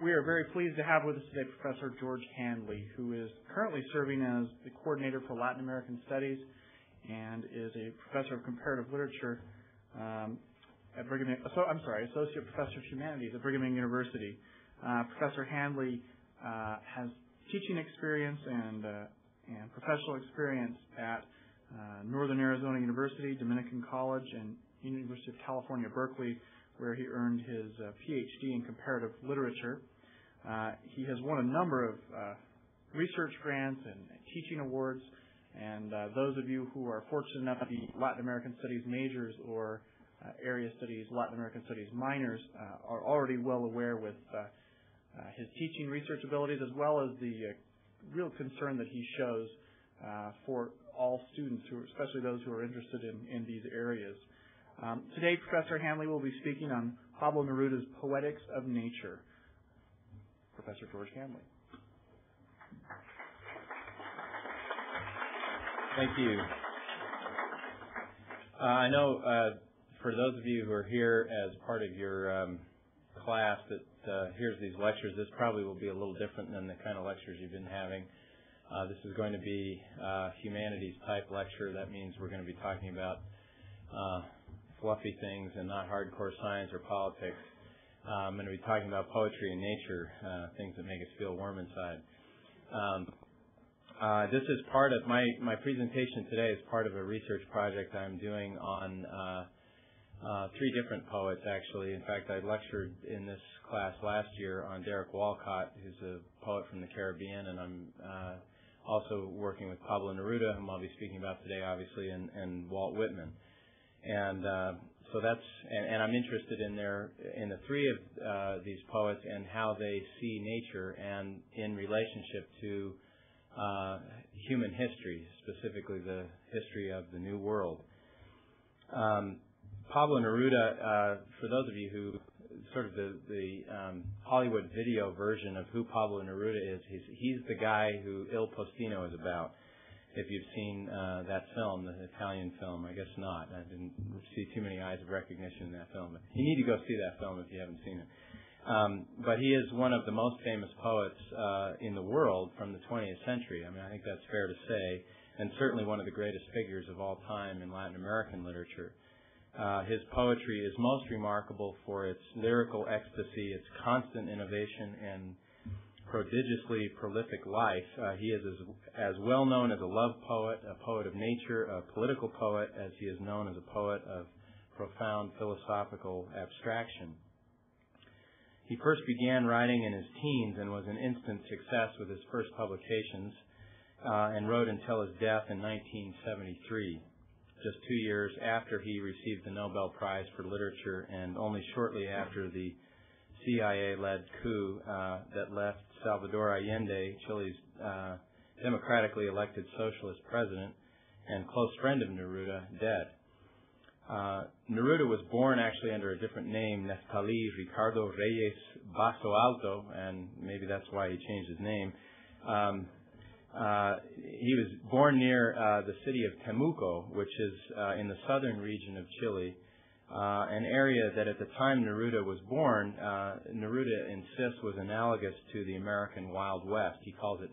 We are very pleased to have with us today Professor George Handley, who is currently serving as the coordinator for Latin American Studies and is a professor of comparative literature at Brigham Young, Associate Professor of Humanities at Brigham Young University. Professor Handley has teaching experience and professional experience at Northern Arizona University, Dominican College, and University of California, Berkeley, where he earned his PhD in comparative literature. He has won a number of research grants and teaching awards, and those of you who are fortunate enough to be Latin American Studies majors or Area Studies, Latin American Studies minors are already well aware with his teaching research abilities, as well as the real concern that he shows for all students, especially those who are interested in these areas. Today, Professor Handley will be speaking on Pablo Neruda's Poetics of Nature. Professor George Handley. Thank you. I know for those of you who are here as part of your class that hears these lectures, this probably will be a little different than the kind of lectures you've been having. This is going to be a humanities type lecture. That means we're going to be talking about fluffy things and not hardcore science or politics. I'm going to be talking about poetry and nature, things that make us feel warm inside. This is part of my presentation today is part of a research project I'm doing on three different poets, actually. In fact, I lectured in this class last year on Derek Walcott, who's a poet from the Caribbean, and I'm also working with Pablo Neruda, whom I'll be speaking about today, obviously, and Walt Whitman. And so and I'm interested in the three of these poets and how they see nature and in relationship to human history, specifically the history of the New World. Pablo Neruda, for those of you who sort of the Hollywood video version of who Pablo Neruda is, he's the guy who Il Postino is about. If you've seen that film, the Italian film, I guess not. I didn't see too many eyes of recognition in that film. But you need to go see that film if you haven't seen it. But he is one of the most famous poets in the world from the 20th century. I mean, I think that's fair to say, and certainly one of the greatest figures of all time in Latin American literature. His poetry is most remarkable for its lyrical ecstasy, its constant innovation, and prodigiously prolific life. He is as well known as a love poet, a poet of nature, a political poet, as he is known as a poet of profound philosophical abstraction. He first began writing in his teens and was an instant success with his first publications, and wrote until his death in 1973, just 2 years after he received the Nobel Prize for Literature and only shortly after the CIA-led coup that left Salvador Allende, Chile's democratically elected socialist president and close friend of Neruda, dead. Neruda was born actually under a different name, Neftali Ricardo Reyes Basso Alto, and maybe that's why he changed his name. He was born near the city of Temuco, which is in the southern region of Chile, an area that at the time Neruda was born, Neruda insists was analogous to the American Wild West. He calls it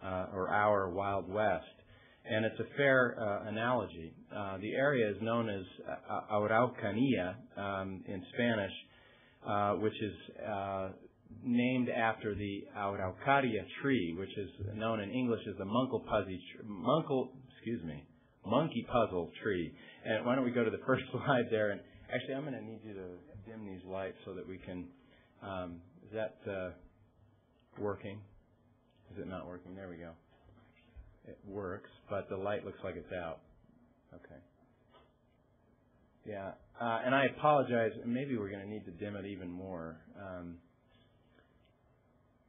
our Wild West. And it's a fair analogy. The area is known as Araucanía in Spanish, which is named after the Araucaria tree, which is known in English as the monkey puzzle tree. And why don't we go to the first slide there? And actually, I'm going to need you to dim these lights so that we can. Is that working? Is it not working? There we go. It works, but the light looks like it's out. Okay. Yeah, and I apologize. Maybe we're going to need to dim it even more.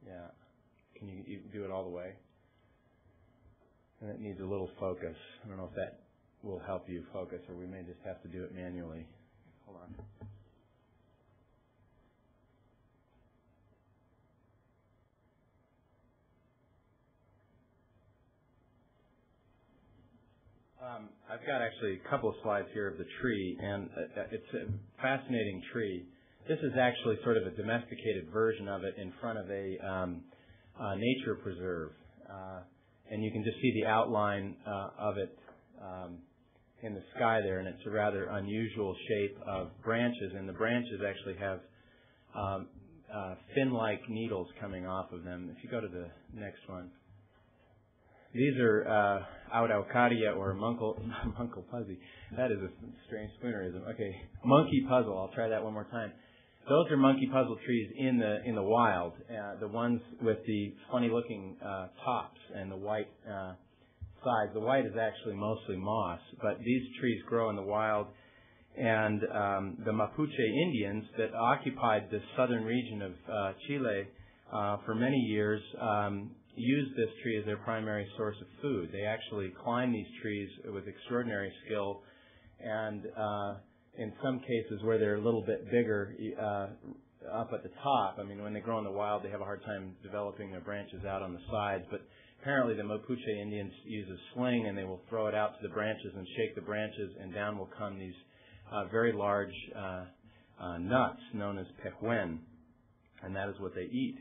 Yeah. Can you do it all the way? And it needs a little focus. I don't know if that will help you focus, or we may just have to do it manually. Hold on. I've got actually a couple of slides here of the tree, and it's a fascinating tree. This is actually sort of a domesticated version of it in front of a nature preserve. And you can just see the outline of it in the sky there, and it's a rather unusual shape of branches, and the branches actually have fin-like needles coming off of them. If you go to the next one. These are Araucaria or Muncle Puzzy. That is a strange spoonerism. Okay, monkey puzzle. I'll try that one more time. Those are monkey puzzle trees in the wild. The ones with the funny-looking tops and the white sides. The white is actually mostly moss, but these trees grow in the wild. And the Mapuche Indians that occupied the southern region of Chile for many years used this tree as their primary source of food. They actually climb these trees with extraordinary skill, and in some cases where they're a little bit bigger up at the top, I mean, when they grow in the wild, they have a hard time developing their branches out on the sides, but apparently the Mapuche Indians use a sling, and they will throw it out to the branches and shake the branches, and down will come these very large nuts known as pehuen, and that is what they eat.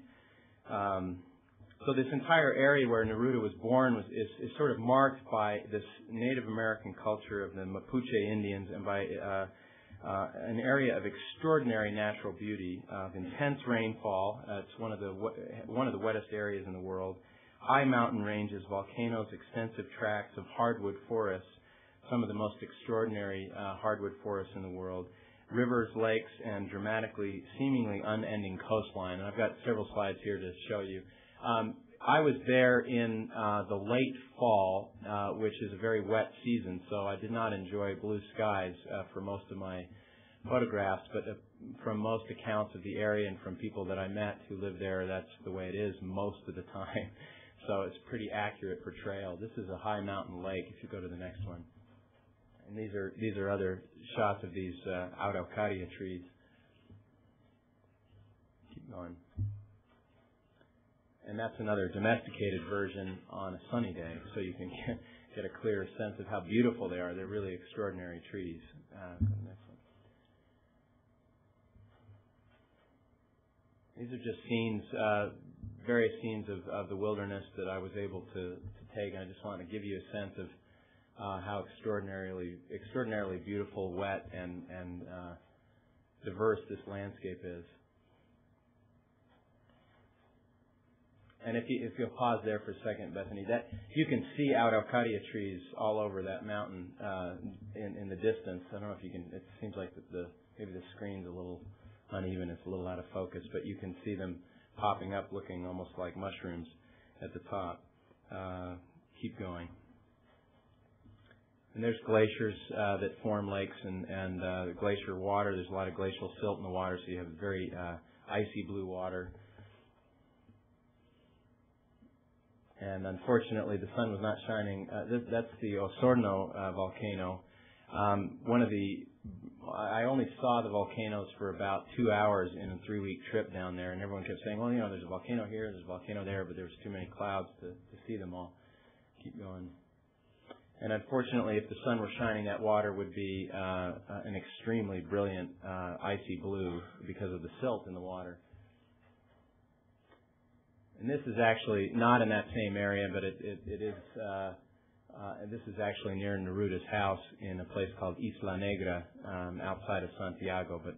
So this entire area where Neruda was born is sort of marked by this Native American culture of the Mapuche Indians, and by an area of extraordinary natural beauty, of intense rainfall. It's one of the wettest areas in the world. High mountain ranges, volcanoes, extensive tracts of hardwood forests, some of the most extraordinary hardwood forests in the world, rivers, lakes, and dramatically, seemingly unending coastline. And I've got several slides here to show you. I was there in the late fall, which is a very wet season, so I did not enjoy blue skies for most of my photographs, but from most accounts of the area and from people that I met who live there, that's the way it is most of the time. So it's a pretty accurate portrayal. This is a high mountain lake, if you go to the next one. And these are other shots of these Araucaria trees. Keep going. And that's another domesticated version on a sunny day, so you can get a clearer sense of how beautiful they are. They're really extraordinary trees. Go to the next one. These are just scenes, various scenes of the wilderness that I was able to take, and I just want to give you a sense of how extraordinarily beautiful, wet, and diverse this landscape is. And if you'll pause there for a second, Bethany, that you can see Araucaria trees all over that mountain in the distance. I don't know if you can. It seems like maybe the screen's a little uneven. It's a little out of focus, but you can see them popping up, looking almost like mushrooms at the top. Keep going. And there's glaciers that form lakes and the glacier water. There's a lot of glacial silt in the water, so you have very icy blue water. And unfortunately, the sun was not shining. That's the Osorno Volcano. I only saw the volcanoes for about 2 hours in a 3-week trip down there, and everyone kept saying, well, there's a volcano here, there's a volcano there, but there was too many clouds to see them all. Keep going. And unfortunately, if the sun were shining, that water would be an extremely brilliant icy blue because of the silt in the water. And this is actually not in that same area, but it is. This is actually near Neruda's house in a place called Isla Negra, outside of Santiago. But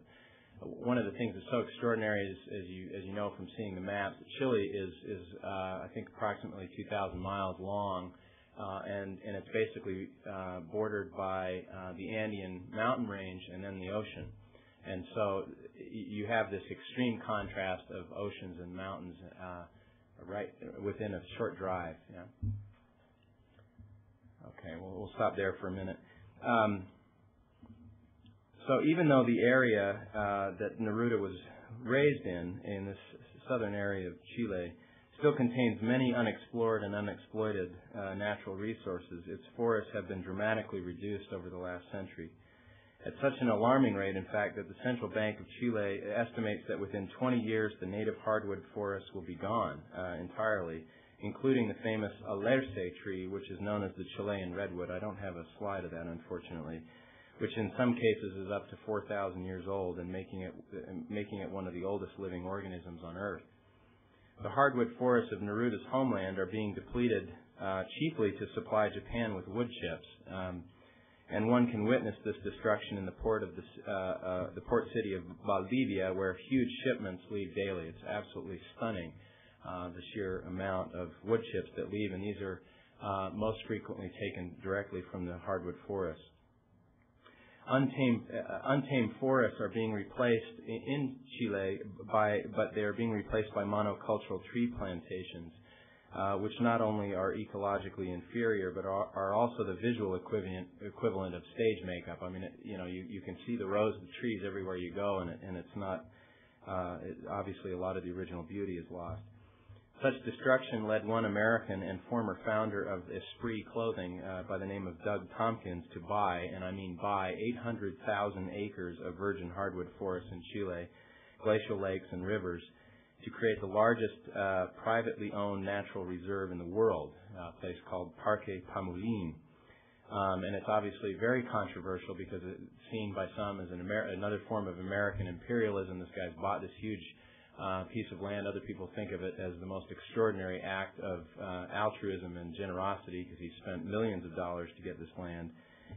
one of the things that's so extraordinary is, as you know from seeing the maps, Chile is I think approximately 2,000 miles long, and it's basically bordered by the Andean mountain range and then the ocean. And so you have this extreme contrast of oceans and mountains right within a short drive. Yeah. Okay, well, we'll stop there for a minute. So even though the area that Neruda was raised in this southern area of Chile, still contains many unexplored and unexploited natural resources, its forests have been dramatically reduced over the last century. At such an alarming rate, in fact, that the Central Bank of Chile estimates that within 20 years the native hardwood forests will be gone entirely, including the famous alerce tree, which is known as the Chilean redwood. I don't have a slide of that, unfortunately, which in some cases is up to 4,000 years old and making it one of the oldest living organisms on Earth. The hardwood forests of Neruda's homeland are being depleted chiefly to supply Japan with wood chips, and one can witness this destruction in the port city of Valdivia, where huge shipments leave daily. It's absolutely stunning, the sheer amount of wood chips that leave, and these are most frequently taken directly from the hardwood forests. Untamed forests are being replaced in Chile but they are being replaced by monocultural tree plantations, which not only are ecologically inferior but are also the visual equivalent of stage makeup. I mean, you can see the rows of trees everywhere you go, and it's not obviously a lot of the original beauty is lost. Such destruction led one American and former founder of Esprit Clothing by the name of Doug Tompkins to buy, and I mean buy, 800,000 acres of virgin hardwood forests in Chile, glacial lakes and rivers, to create the largest privately owned natural reserve in the world, a place called Parque Pamulín. And it's obviously very controversial because it's seen by some as another form of American imperialism. This guy's bought this huge piece of land. Other people think of it as the most extraordinary act of altruism and generosity because he spent millions of dollars to get this land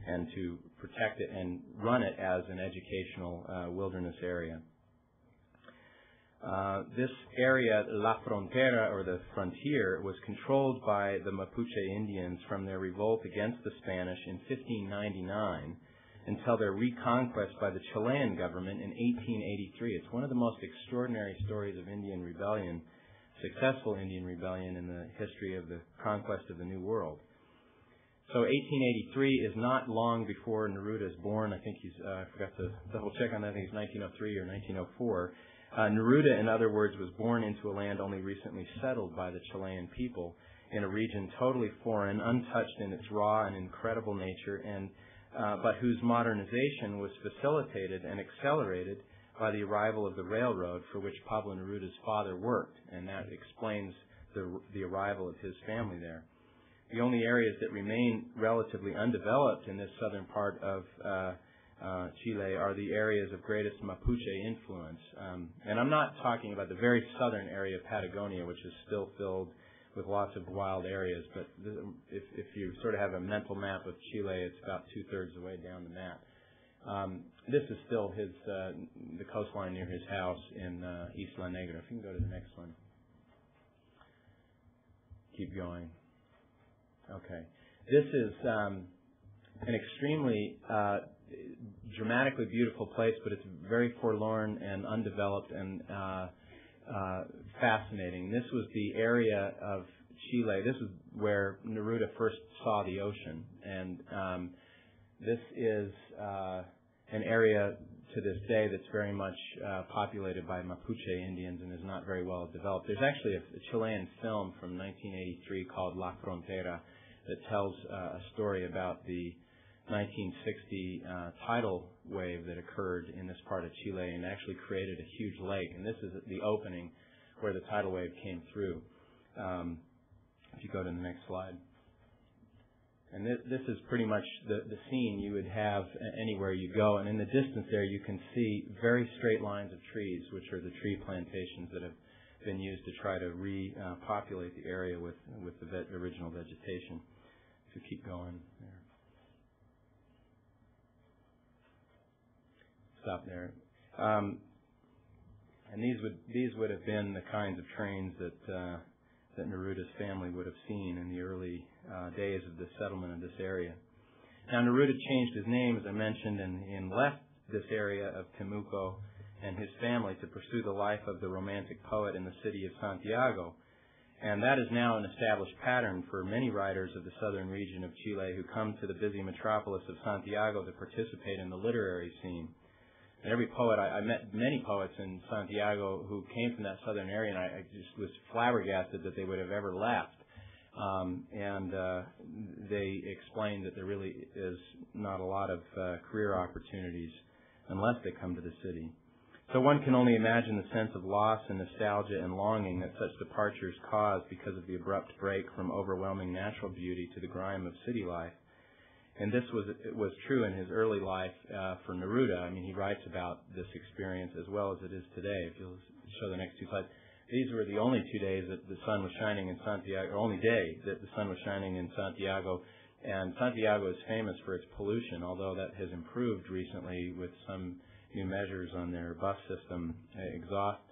and to protect it and run it as an educational wilderness area. This area, La Frontera, or the frontier, was controlled by the Mapuche Indians from their revolt against the Spanish in 1599 until their reconquest by the Chilean government in 1883. It's one of the most extraordinary stories of Indian rebellion, successful Indian rebellion in the history of the conquest of the New World. So 1883 is not long before Neruda is born. I think I forgot to double check on that. I think it's 1903 or 1904. Neruda, in other words, was born into a land only recently settled by the Chilean people in a region totally foreign, untouched in its raw and incredible nature, but whose modernization was facilitated and accelerated by the arrival of the railroad for which Pablo Neruda's father worked, and that explains the arrival of his family there. The only areas that remain relatively undeveloped in this southern part of Chile are the areas of greatest Mapuche influence. And I'm not talking about the very southern area of Patagonia, which is still filled with lots of wild areas, but if you sort of have a mental map of Chile, it's about 2/3 the way down the map. This is still the coastline near his house in Isla Negra. If you can go to the next one. Keep going. Okay. This is an extremely dramatically beautiful place, but it's very forlorn and undeveloped and fascinating. This was the area of Chile. This is where Neruda first saw the ocean, and this is an area to this day that's very much populated by Mapuche Indians and is not very well developed. There's actually a Chilean film from 1983 called La Frontera that tells a story about the 1960 tidal wave that occurred in this part of Chile and actually created a huge lake. And this is the opening where the tidal wave came through. If you go to the next slide. And this is pretty much the scene you would have anywhere you go. And in the distance there, you can see very straight lines of trees, which are the tree plantations that have been used to try to repopulate the area with the original vegetation. So keep going there. Stop there. And these would have been the kinds of trains that Neruda's family would have seen in the early days of the settlement of this area. Now, Neruda changed his name, as I mentioned, and left this area of Temuco and his family to pursue the life of the romantic poet in the city of Santiago. And that is now an established pattern for many writers of the southern region of Chile who come to the busy metropolis of Santiago to participate in the literary scene. And every poet, I met many poets in Santiago who came from that southern area, and I just was flabbergasted that they would have ever left. They explained that there really is not a lot of career opportunities unless they come to the city. So one can only imagine the sense of loss and nostalgia and longing that such departures cause because of the abrupt break from overwhelming natural beauty to the grime of city life. And this was true in his early life for Neruda. I mean, he writes about this experience as well as it is today. If you'll show the next two slides. These were the only 2 days that the sun was shining in Santiago, or only day that the sun was shining in Santiago. And Santiago is famous for its pollution, although that has improved recently with some new measures on their bus system, exhaust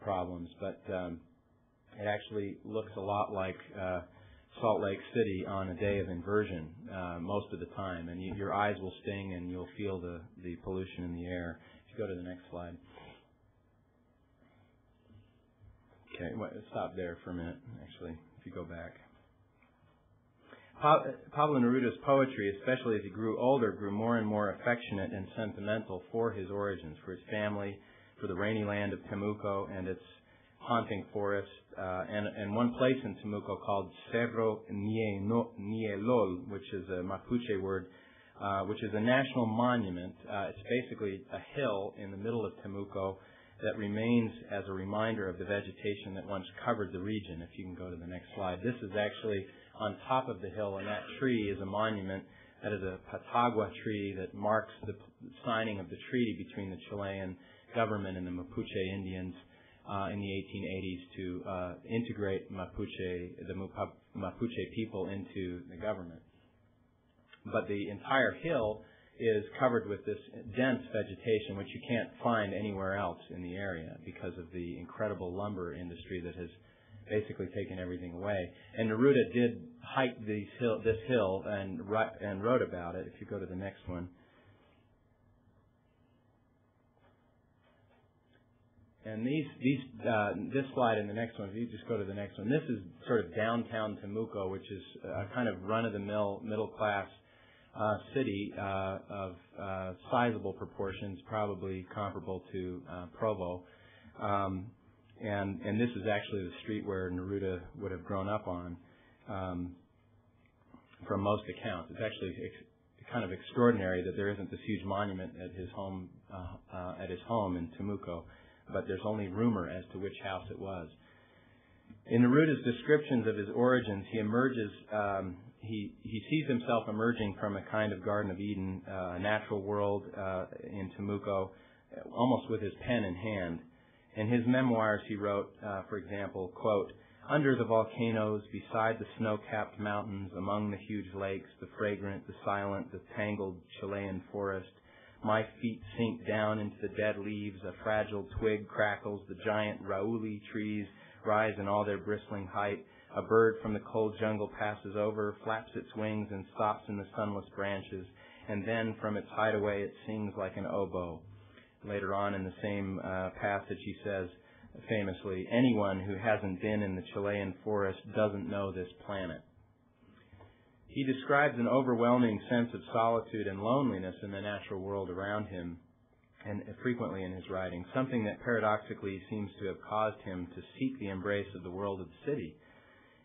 problems. But it actually looks a lot like Salt Lake City on a day of inversion most of the time. And your eyes will sting and you'll feel the pollution in the air. If you go to the next slide. Okay, stop there for a minute, actually, if you go back. Pablo Neruda's poetry, especially as he grew older, grew more and more affectionate and sentimental for his origins, for his family, for the rainy land of Temuco and its haunting forest, and one place in Temuco called Cerro Nielol, which is a Mapuche word, which is a national monument. It's basically a hill in the middle of Temuco that remains as a reminder of the vegetation that once covered the region. If you can go to the next slide. This is actually on top of the hill, and that tree is a monument. That is a Patagua tree that marks the signing of the treaty between the Chilean government and the Mapuche Indians in the 1880s to integrate the Mapuche people into the government. But the entire hill is covered with this dense vegetation, which you can't find anywhere else in the area because of the incredible lumber industry that has basically taken everything away. And Neruda did hike this hill and wrote about it. If you go to the next one. And this slide and the next one, if you just go to the next one, this is sort of downtown Temuco, which is a kind of run-of-the-mill, middle-class city of sizable proportions, probably comparable to Provo. And this is actually the street where Neruda would have grown up on from most accounts. It's actually kind of extraordinary that there isn't this huge monument at his home in Temuco, but there's only rumor as to which house it was. In Neruda's descriptions of his origins, he emerges. He sees himself emerging from a kind of Garden of Eden, a natural world in Temuco, almost with his pen in hand. In his memoirs, he wrote, for example, quote, "Under the volcanoes, beside the snow-capped mountains, among the huge lakes, the fragrant, the silent, the tangled Chilean forest, my feet sink down into the dead leaves, a fragile twig crackles, the giant rauli trees rise in all their bristling height. A bird from the cold jungle passes over, flaps its wings, and stops in the sunless branches. And then from its hideaway it sings like an oboe." Later on in the same passage he says famously, "Anyone who hasn't been in the Chilean forest doesn't know this planet." He describes an overwhelming sense of solitude and loneliness in the natural world around him, and frequently in his writing, something that paradoxically seems to have caused him to seek the embrace of the world of the city.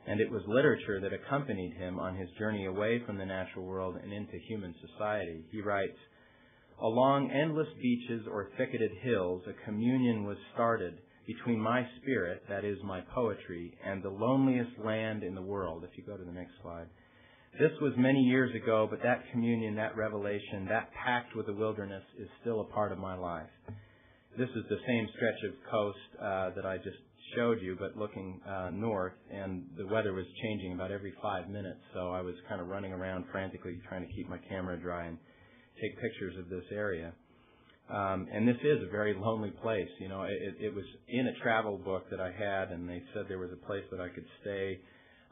And it was literature that accompanied him on his journey away from the natural world and into human society. He writes, "Along endless beaches or thicketed hills, a communion was started between my spirit, that is my poetry, and the loneliest land in the world." If you go to the next slide. "This was many years ago, but that communion, that revelation, that pact with the wilderness is still a part of my life." This is the same stretch of coast that I just showed you, but looking north, and the weather was changing about every 5 minutes, so I was kind of running around frantically trying to keep my camera dry and take pictures of this area. And this is a very lonely place. You know, it was in a travel book that I had, and they said there was a place that I could stay.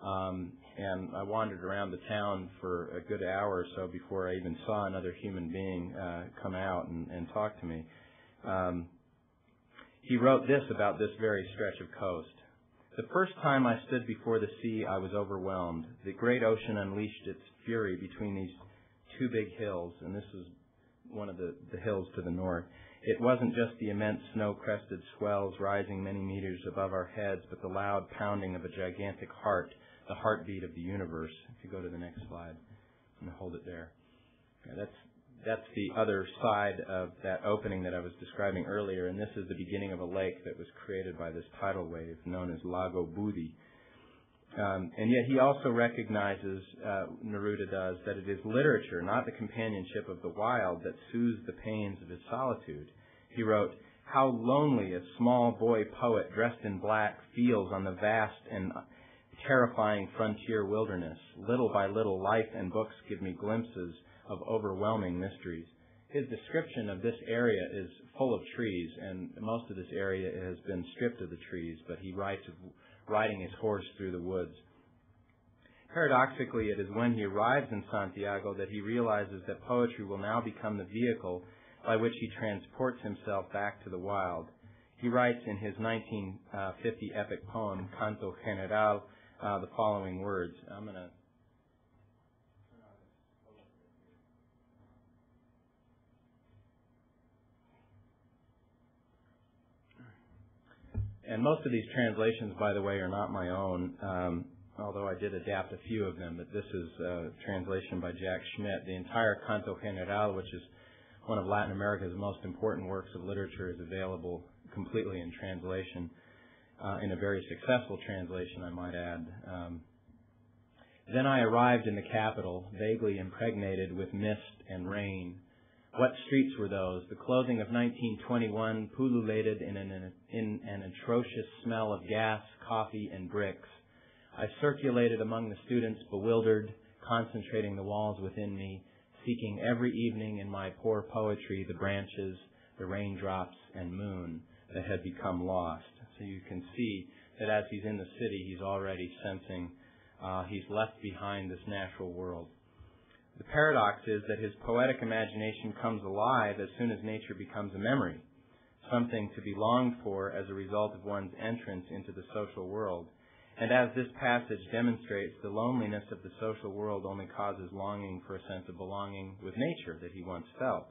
And I wandered around the town for a good hour or so before I even saw another human being come out and talk to me. He wrote this about this very stretch of coast. "The first time I stood before the sea, I was overwhelmed. The great ocean unleashed its fury between these two big hills," and this is one of the hills to the north. "It wasn't just the immense snow-crested swells rising many meters above our heads, but the loud pounding of a gigantic heart, the heartbeat of the universe." If you go to the next slide and hold it there. Yeah, that's the other side of that opening that I was describing earlier, and this is the beginning of a lake that was created by this tidal wave known as Lago Budi. And yet he also recognizes, Neruda does, that it is literature, not the companionship of the wild, that soothes the pains of his solitude. He wrote, "How lonely a small boy poet dressed in black feels on the vast and terrifying frontier wilderness. Little by little, life and books give me glimpses of overwhelming mysteries." His description of this area is full of trees, and most of this area has been stripped of the trees, but he writes of riding his horse through the woods. Paradoxically, it is when he arrives in Santiago that he realizes that poetry will now become the vehicle by which he transports himself back to the wild. He writes in his 1950 epic poem, Canto General, the following words. I'm going to... And most of these translations, by the way, are not my own, although I did adapt a few of them. But this is a translation by Jack Schmidt. The entire Canto General, which is one of Latin America's most important works of literature, is available completely in translation, in a very successful translation, I might add. Then I arrived in the capital, vaguely impregnated with mist and rain. What streets were those? The clothing of 1921 pullulated in an atrocious smell of gas, coffee, and bricks. I circulated among the students, bewildered, concentrating the walls within me, seeking every evening in my poor poetry the branches, the raindrops, and moon that had become lost. So you can see that as he's in the city, he's already sensing he's left behind this natural world. The paradox is that his poetic imagination comes alive as soon as nature becomes a memory, something to be longed for as a result of one's entrance into the social world. And as this passage demonstrates, the loneliness of the social world only causes longing for a sense of belonging with nature that he once felt.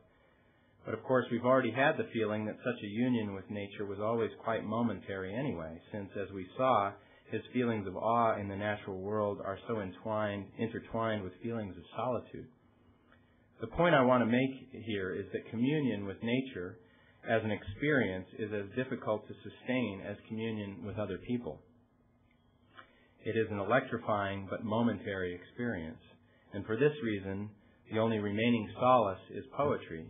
But of course, we've already had the feeling that such a union with nature was always quite momentary anyway, since, as we saw, his feelings of awe in the natural world are so intertwined with feelings of solitude. The point I want to make here is that communion with nature as an experience is as difficult to sustain as communion with other people. It is an electrifying but momentary experience, and for this reason, the only remaining solace is poetry.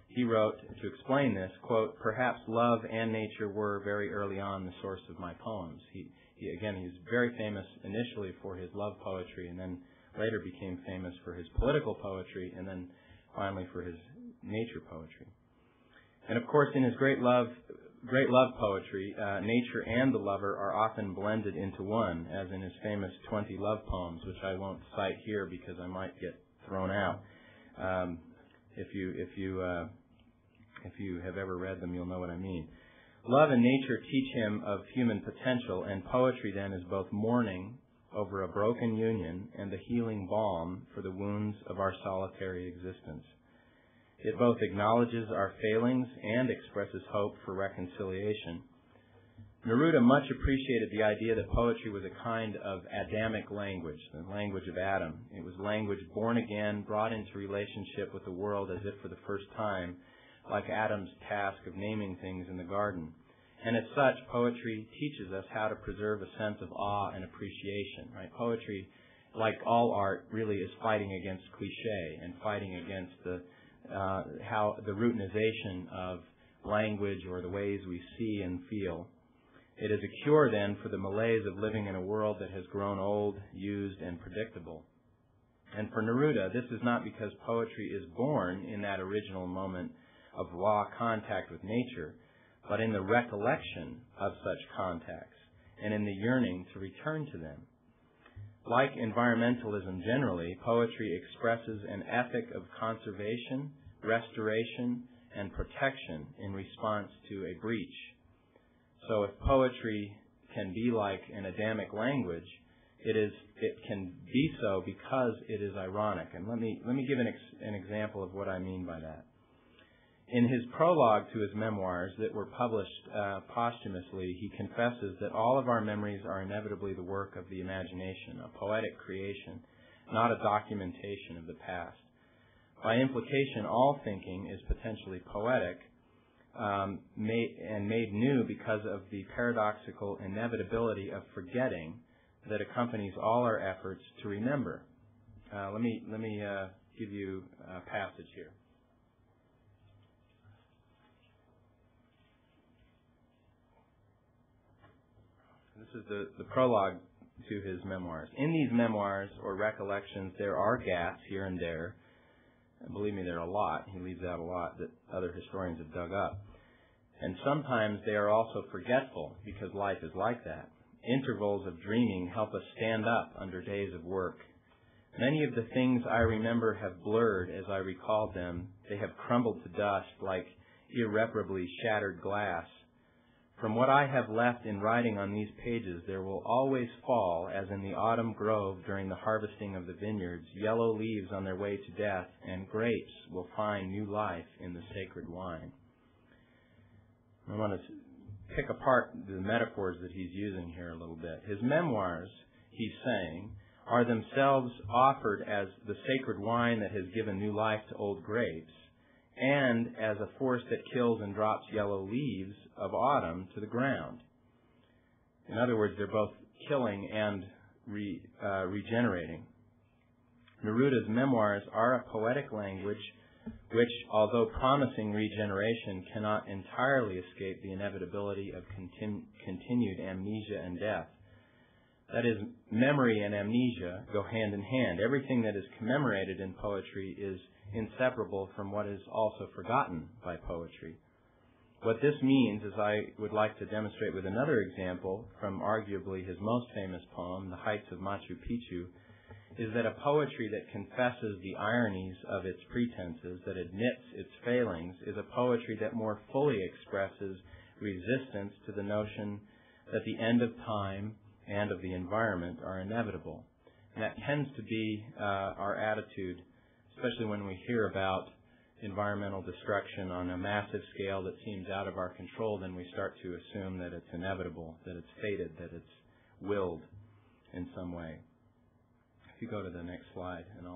He wrote, to explain this, quote, "Perhaps love and nature were very early on the source of my poems." He's very famous initially for his love poetry, and then later became famous for his political poetry, and then finally for his nature poetry. And of course, in his great love poetry, nature and the lover are often blended into one, as in his famous 20 love poems, which I won't cite here because I might get thrown out. If you have ever read them, you'll know what I mean. Love and nature teach him of human potential, and poetry then is both mourning over a broken union and the healing balm for the wounds of our solitary existence. It both acknowledges our failings and expresses hope for reconciliation. Neruda much appreciated the idea that poetry was a kind of Adamic language, the language of Adam. It was language born again, brought into relationship with the world as if for the first time, like Adam's task of naming things in the garden. And as such, poetry teaches us how to preserve a sense of awe and appreciation. Right? Poetry, like all art, really is fighting against cliché and fighting against the routinization of language or the ways we see and feel. It is a cure, then, for the malaise of living in a world that has grown old, used, and predictable. And for Neruda, this is not because poetry is born in that original moment of raw contact with nature, but in the recollection of such contacts and in the yearning to return to them. Like environmentalism generally, poetry expresses an ethic of conservation, restoration, and protection in response to a breach. So if poetry can be like an Adamic language, it can be so because it is ironic. And let me give an example of what I mean by that. In his prologue to his memoirs that were published posthumously, he confesses that all of our memories are inevitably the work of the imagination, a poetic creation, not a documentation of the past. By implication, all thinking is potentially poetic, made new because of the paradoxical inevitability of forgetting that accompanies all our efforts to remember. Let me give you a passage here. This is the prologue to his memoirs. In these memoirs or recollections, there are gaps here and there. And believe me, there are a lot. He leaves out a lot that other historians have dug up. And sometimes they are also forgetful because life is like that. Intervals of dreaming help us stand up under days of work. Many of the things I remember have blurred as I recalled them. They have crumbled to dust like irreparably shattered glass. From what I have left in writing on these pages, there will always fall, as in the autumn grove during the harvesting of the vineyards, yellow leaves on their way to death, and grapes will find new life in the sacred wine. I want to pick apart the metaphors that he's using here a little bit. His memoirs, he's saying, are themselves offered as the sacred wine that has given new life to old grapes, and as a force that kills and drops yellow leaves of autumn to the ground. In other words, they're both killing and regenerating. Neruda's memoirs are a poetic language which, although promising regeneration, cannot entirely escape the inevitability of continued amnesia and death. That is, memory and amnesia go hand in hand. Everything that is commemorated in poetry is inseparable from what is also forgotten by poetry. What this means, as I would like to demonstrate with another example from arguably his most famous poem, The Heights of Machu Picchu, is that a poetry that confesses the ironies of its pretenses, that admits its failings, is a poetry that more fully expresses resistance to the notion that the end of time and of the environment are inevitable. And that tends to be our attitude, especially when we hear about environmental destruction on a massive scale that seems out of our control. Then we start to assume that it's inevitable, that it's fated, that it's willed in some way. If you go to the next slide, and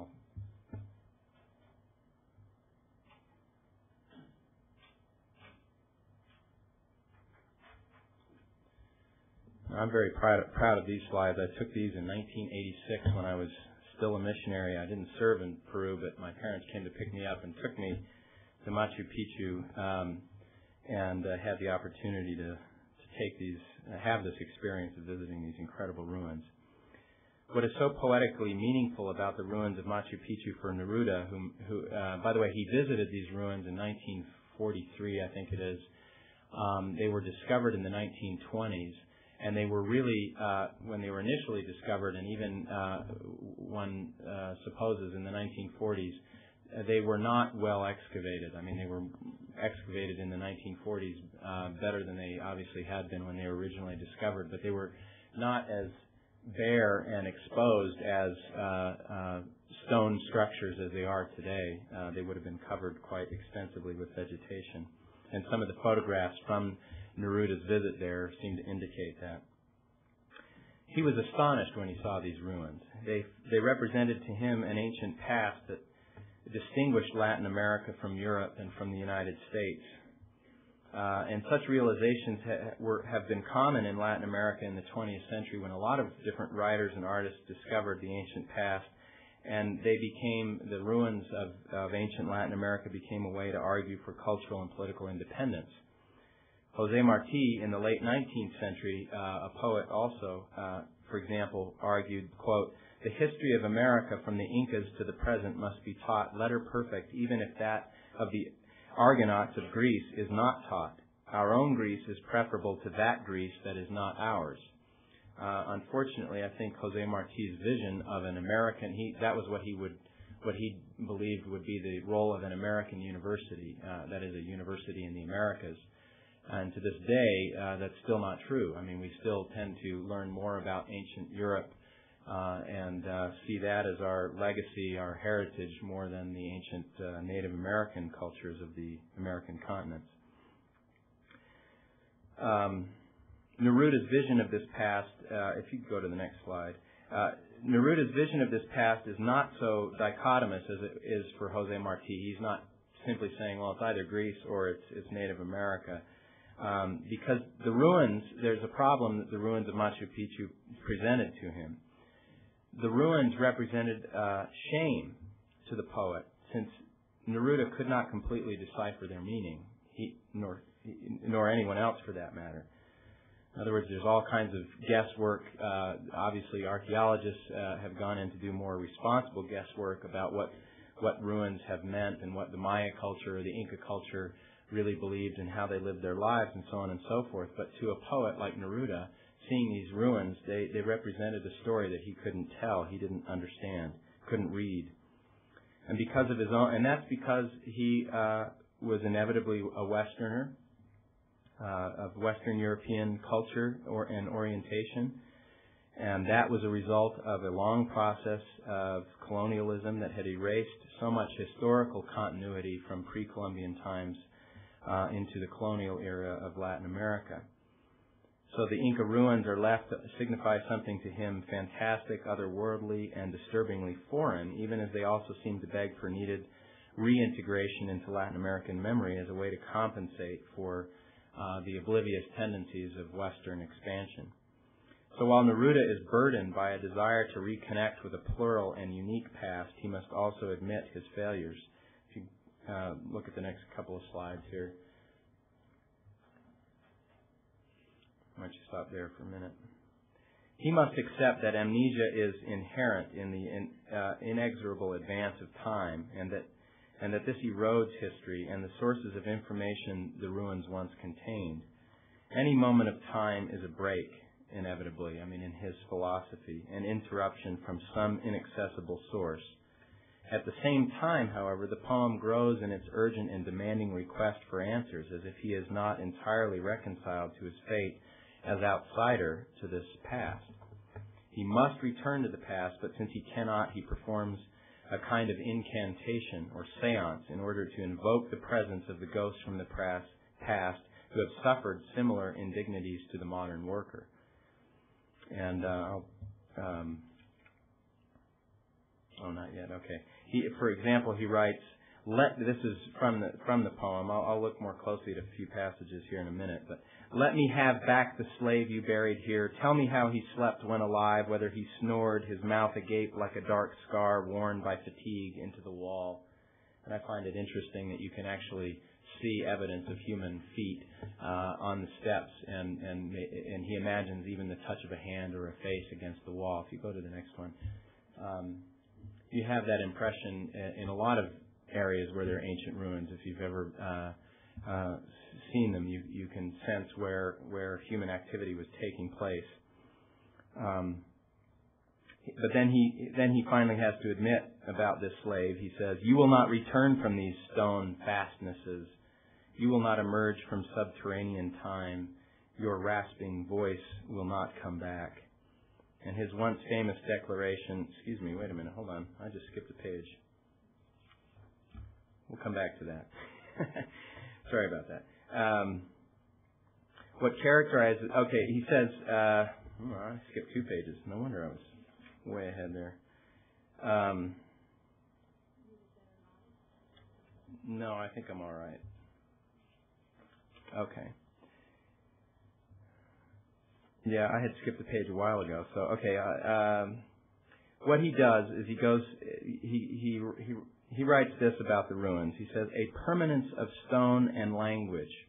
I'm very proud of these slides. I took these in 1986 when I was still a missionary. I didn't serve in Peru, but my parents came to pick me up and took me to Machu Picchu, and had the opportunity to have this experience of visiting these incredible ruins. What is so poetically meaningful about the ruins of Machu Picchu for Neruda, who by the way, he visited these ruins in 1943, I think it is. They were discovered in the 1920s. And they were really, when they were initially discovered, and even one supposes in the 1940s, they were not well excavated. I mean, they were excavated in the 1940s better than they obviously had been when they were originally discovered, but they were not as bare and exposed as stone structures as they are today. They would have been covered quite extensively with vegetation. And some of the photographs from Neruda's visit there seem to indicate that. He was astonished when he saw these ruins. They represented to him an ancient past that distinguished Latin America from Europe and from the United States. And such realizations have been common in Latin America in the 20th century, when a lot of different writers and artists discovered the ancient past, and the ruins of ancient Latin America became a way to argue for cultural and political independence. Jose Marti, in the late 19th century, a poet also, for example, argued, quote, "The history of America from the Incas to the present must be taught letter perfect, even if that of the Argonauts of Greece is not taught. Our own Greece is preferable to that Greece that is not ours." Unfortunately, I think Jose Marti's vision of an American, that was what he believed would be the role of an American university, that is, a university in the Americas. And to this day, that's still not true. I mean, we still tend to learn more about ancient Europe and see that as our legacy, our heritage, more than the ancient Native American cultures of the American continents. Neruda's vision of this past, if you could go to the next slide, Neruda's vision of this past is not so dichotomous as it is for Jose Marti. He's not simply saying, well, it's either Greece or it's Native America. because the ruins, there's a problem that the ruins of Machu Picchu presented to him. The ruins represented shame to the poet, since Neruda could not completely decipher their meaning, nor anyone else for that matter. In other words, there's all kinds of guesswork. Obviously, archaeologists have gone in to do more responsible guesswork about what ruins have meant and what the Maya culture or the Inca culture really believed and how they lived their lives and so on and so forth. But to a poet like Neruda, seeing these ruins, they represented a story that he couldn't tell, he didn't understand, couldn't read. And because of his own, and that's because he was inevitably a Westerner, of Western European culture and orientation. And that was a result of a long process of colonialism that had erased so much historical continuity from pre-Columbian times into the colonial era of Latin America. So the Inca ruins are left to signify something to him fantastic, otherworldly, and disturbingly foreign, even as they also seem to beg for needed reintegration into Latin American memory as a way to compensate for the oblivious tendencies of Western expansion. So while Neruda is burdened by a desire to reconnect with a plural and unique past, he must also admit his failures. If you look at the next couple of slides here. Why don't you stop there for a minute? He must accept that amnesia is inherent in the inexorable advance of time, and that this erodes history and the sources of information the ruins once contained. Any moment of time is a break, inevitably, in his philosophy, an interruption from some inaccessible source. At the same time, however, the poem grows in its urgent and demanding request for answers, as if he is not entirely reconciled to his fate as outsider to this past. He must return to the past, but since he cannot, he performs a kind of incantation or seance in order to invoke the presence of the ghosts from the past who have suffered similar indignities to the modern worker. And not yet. Okay. For example, he writes. This is from the poem. I'll look more closely at a few passages here in a minute. But let me have back the slave you buried here. Tell me how he slept when alive, whether he snored, his mouth agape like a dark scar worn by fatigue into the wall. And I find it interesting that you can actually see evidence of human feet on the steps, and he imagines even the touch of a hand or a face against the wall. If you go to the next one, you have that impression in a lot of areas where there are ancient ruins. If you've ever seen them, you can sense where human activity was taking place. But then he finally has to admit about this slave. He says, "You will not return from these stone fastnesses. You will not emerge from subterranean time. Your rasping voice will not come back." And his once famous declaration, wait a minute, hold on. I just skipped a page. We'll come back to that. Sorry about that. What characterizes... Okay, he says... I skipped 2 pages. No wonder I was way ahead there. No, I think I'm all right. Okay. Yeah, I had skipped a page a while ago. So, okay. What he does is he writes this about the ruins. He says, "A permanence of stone and language,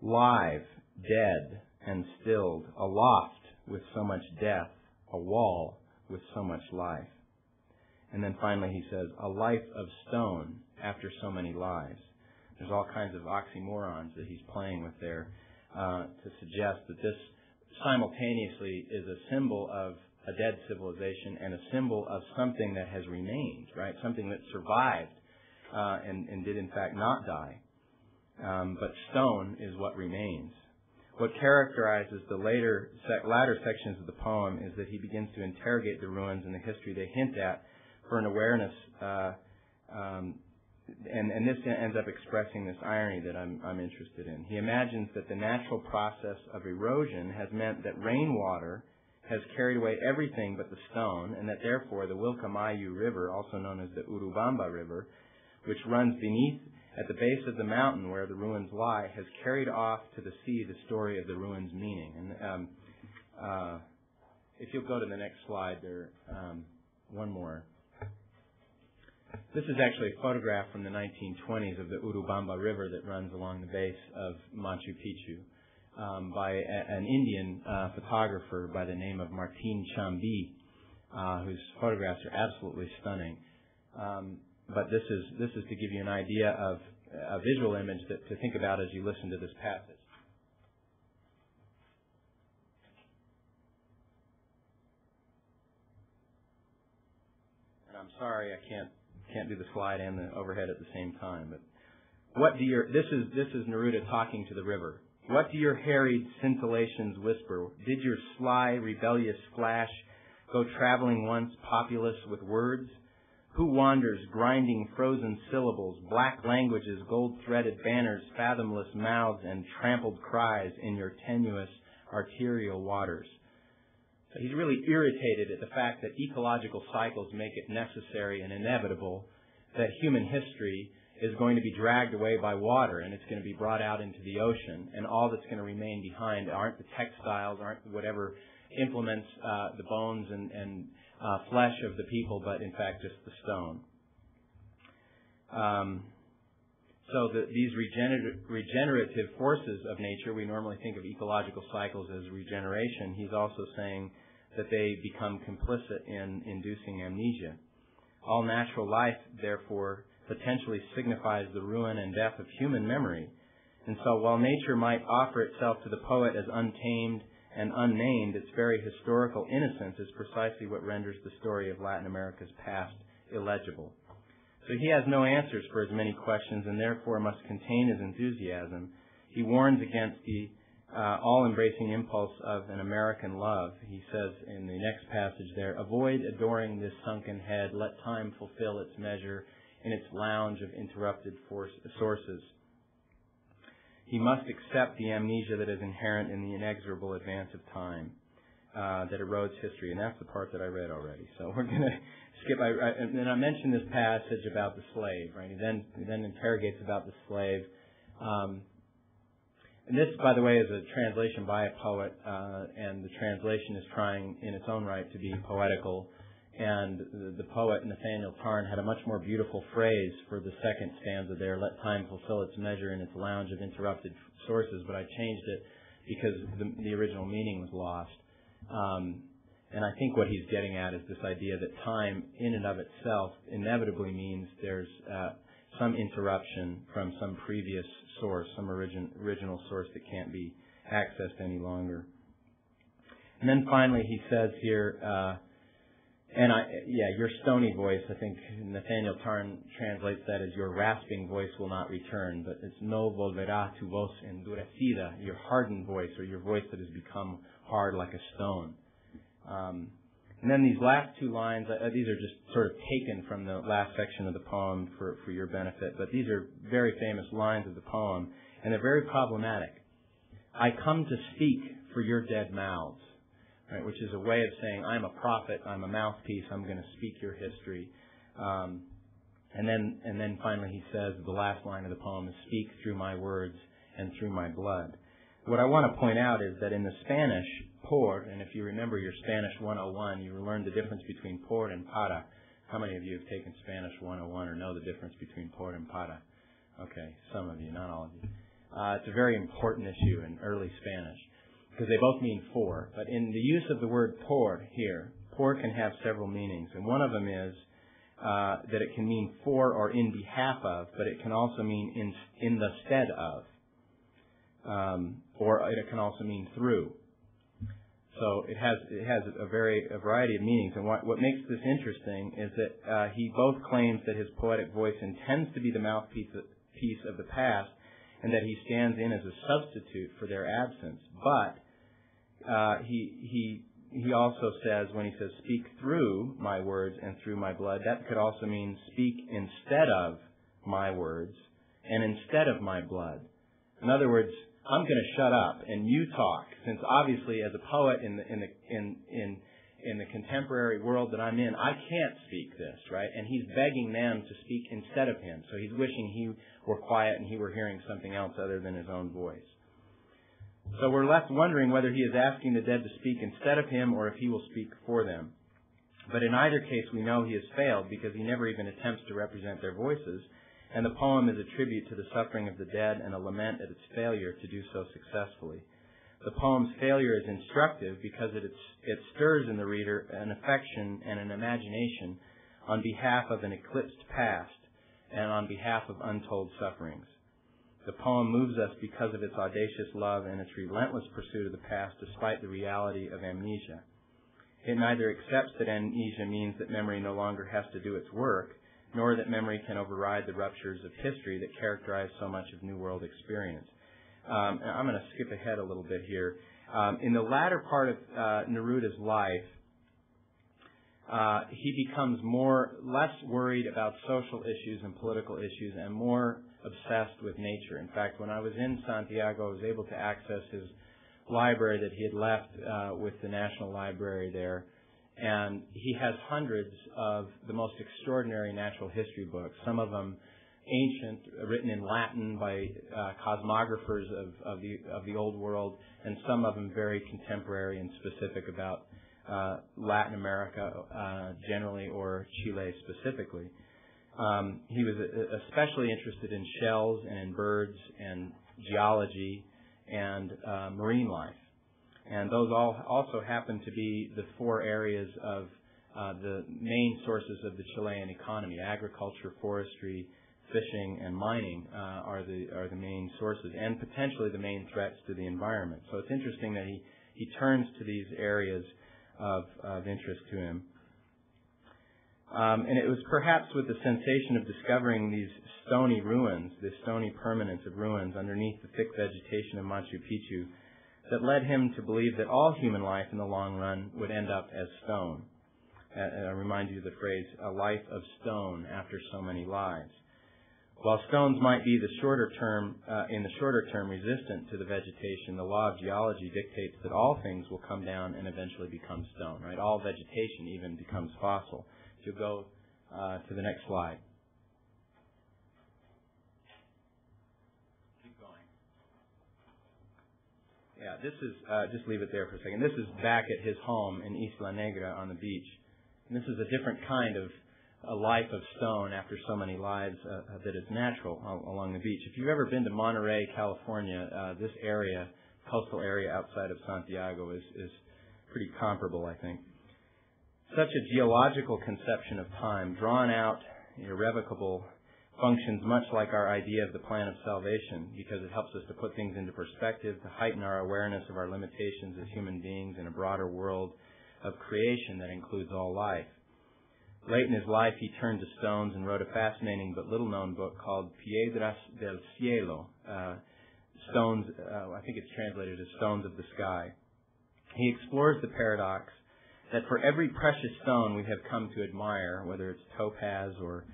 live, dead, and stilled, aloft with so much death, a wall with so much life." And then finally he says, "A life of stone after so many lives." There's all kinds of oxymorons that he's playing with there to suggest that this simultaneously is a symbol of a dead civilization and a symbol of something that has remained, right? Something that survived and did in fact not die. But stone is what remains. What characterizes the latter sections of the poem is that he begins to interrogate the ruins and the history they hint at for an awareness, and this ends up expressing this irony that I'm interested in. He imagines that the natural process of erosion has meant that rainwater has carried away everything but the stone, and that therefore the Wilcamayu River, also known as the Urubamba River, which runs beneath at the base of the mountain where the ruins lie, has carried off to the sea the story of the ruins' meaning. And if you'll go to the next slide, there, one more. This is actually a photograph from the 1920s of the Urubamba River that runs along the base of Machu Picchu by an Indian photographer by the name of Martin Chambi, whose photographs are absolutely stunning. But this is to give you an idea of a visual image to think about as you listen to this passage. And I'm sorry I can't do the slide and the overhead at the same time. But this is Neruda talking to the river. What do your harried scintillations whisper? Did your sly, rebellious flash go traveling once populous with words? Who wanders, grinding frozen syllables, black languages, gold-threaded banners, fathomless mouths, and trampled cries in your tenuous arterial waters? So he's really irritated at the fact that ecological cycles make it necessary and inevitable that human history is going to be dragged away by water, and it's going to be brought out into the ocean, and all that's going to remain behind aren't the textiles, aren't whatever implements the bones and flesh of the people, but in fact just the stone. These regenerative forces of nature, we normally think of ecological cycles as regeneration. He's also saying that they become complicit in inducing amnesia. All natural life, therefore, potentially signifies the ruin and death of human memory. And so while nature might offer itself to the poet as untamed and unnamed, its very historical innocence is precisely what renders the story of Latin America's past illegible. So he has no answers for his many questions and therefore must contain his enthusiasm. He warns against the all-embracing impulse of an American love. He says in the next passage there, avoid adoring this sunken head, let time fulfill its measure in its lounge of interrupted sources. He must accept the amnesia that is inherent in the inexorable advance of time that erodes history. And that's the part that I read already. So we're going to skip. And then I mentioned this passage about the slave, right? He then interrogates about the slave. And this, by the way, is a translation by a poet, and the translation is trying in its own right to be poetical. And the poet, Nathaniel Tarn, had a much more beautiful phrase for the second stanza there, let time fulfill its measure in its lounge of interrupted sources, but I changed it because the original meaning was lost. And I think what he's getting at is this idea that time in and of itself inevitably means there's some interruption from some previous source, some original source that can't be accessed any longer. And then finally he says here, your stony voice, I think Nathaniel Tarn translates that as your rasping voice will not return, but it's no volverá tu voz endurecida, your hardened voice or your voice that has become hard like a stone. And then these last two lines, these are just sort of taken from the last section of the poem for your benefit, but these are very famous lines of the poem, and they're very problematic. I come to speak for your dead mouths. Right, which is a way of saying, I'm a prophet, I'm a mouthpiece, I'm going to speak your history. And then finally he says, the last line of the poem is, speak through my words and through my blood. What I want to point out is that in the Spanish, por, and if you remember your Spanish 101, you learned the difference between por and para. How many of you have taken Spanish 101 or know the difference between por and para? Okay, some of you, not all of you. It's a very important issue in early Spanish, because they both mean for. But in the use of the word por here, por can have several meanings. And one of them is that it can mean for or in behalf of, but it can also mean in the stead of. Or it can also mean through. So it has a variety of meanings. And what makes this interesting is that he both claims that his poetic voice intends to be the mouthpiece of the past, and that he stands in as a substitute for their absence. But he also says, when he says, speak through my words and through my blood, that could also mean speak instead of my words and instead of my blood. In other words, I'm going to shut up and you talk, since obviously as a poet in in the contemporary world that I'm in, I can't speak this, right? And he's begging them to speak instead of him. So he's wishing he were quiet and he were hearing something else other than his own voice. So we're left wondering whether he is asking the dead to speak instead of him or if he will speak for them. But in either case, we know he has failed because he never even attempts to represent their voices, and the poem is a tribute to the suffering of the dead and a lament at its failure to do so successfully. The poem's failure is instructive because it stirs in the reader an affection and an imagination on behalf of an eclipsed past and on behalf of untold sufferings. The poem moves us because of its audacious love and its relentless pursuit of the past despite the reality of amnesia. It neither accepts that amnesia means that memory no longer has to do its work, nor that memory can override the ruptures of history that characterize so much of New World experience. I'm going to skip ahead a little bit here. In the latter part of Neruda's life, he becomes less worried about social issues and political issues and more obsessed with nature. In fact, when I was in Santiago, I was able to access his library that he had left with the National Library there. And he has hundreds of the most extraordinary natural history books, some of them ancient, written in Latin by cosmographers of the old world, and some of them very contemporary and specific about Latin America generally or Chile specifically. He was especially interested in shells and in birds and geology and marine life. And those all also happen to be the four areas of the main sources of the Chilean economy. Agriculture, forestry, fishing, and mining are the main sources, and potentially the main threats to the environment. So it's interesting that he turns to these areas of interest to him. And it was perhaps with the sensation of discovering these stony ruins, the stony permanence of ruins underneath the thick vegetation of Machu Picchu, that led him to believe that all human life in the long run would end up as stone. I remind you of the phrase, a life of stone after so many lives. While stones might be in the shorter term resistant to the vegetation, the law of geology dictates that all things will come down and eventually become stone, right? All vegetation even becomes fossil. So you'll go to the next slide. Keep going. Yeah, this is, just leave it there for a second. This is back at his home in Isla Negra on the beach. And this is a different kind of a life of stone after so many lives that is natural along the beach. If you've ever been to Monterey, California, this area, coastal area outside of Santiago is pretty comparable, I think. Such a geological conception of time, drawn out, irrevocable, functions much like our idea of the plan of salvation because it helps us to put things into perspective, to heighten our awareness of our limitations as human beings in a broader world of creation that includes all life. Late in his life, he turned to stones and wrote a fascinating but little-known book called Piedras del Cielo, stones, I think it's translated as Stones of the Sky. He explores the paradox that for every precious stone we have come to admire, whether it's topaz or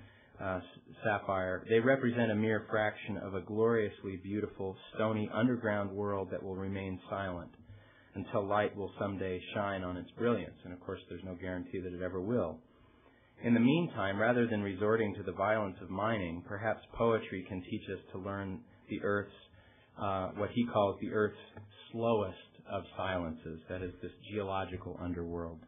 sapphire, they represent a mere fraction of a gloriously beautiful, stony underground world that will remain silent until light will someday shine on its brilliance. And of course, there's no guarantee that it ever will. In the meantime, rather than resorting to the violence of mining, perhaps poetry can teach us to learn the Earth's, what he calls the Earth's slowest of silences, that is, this geological underworld.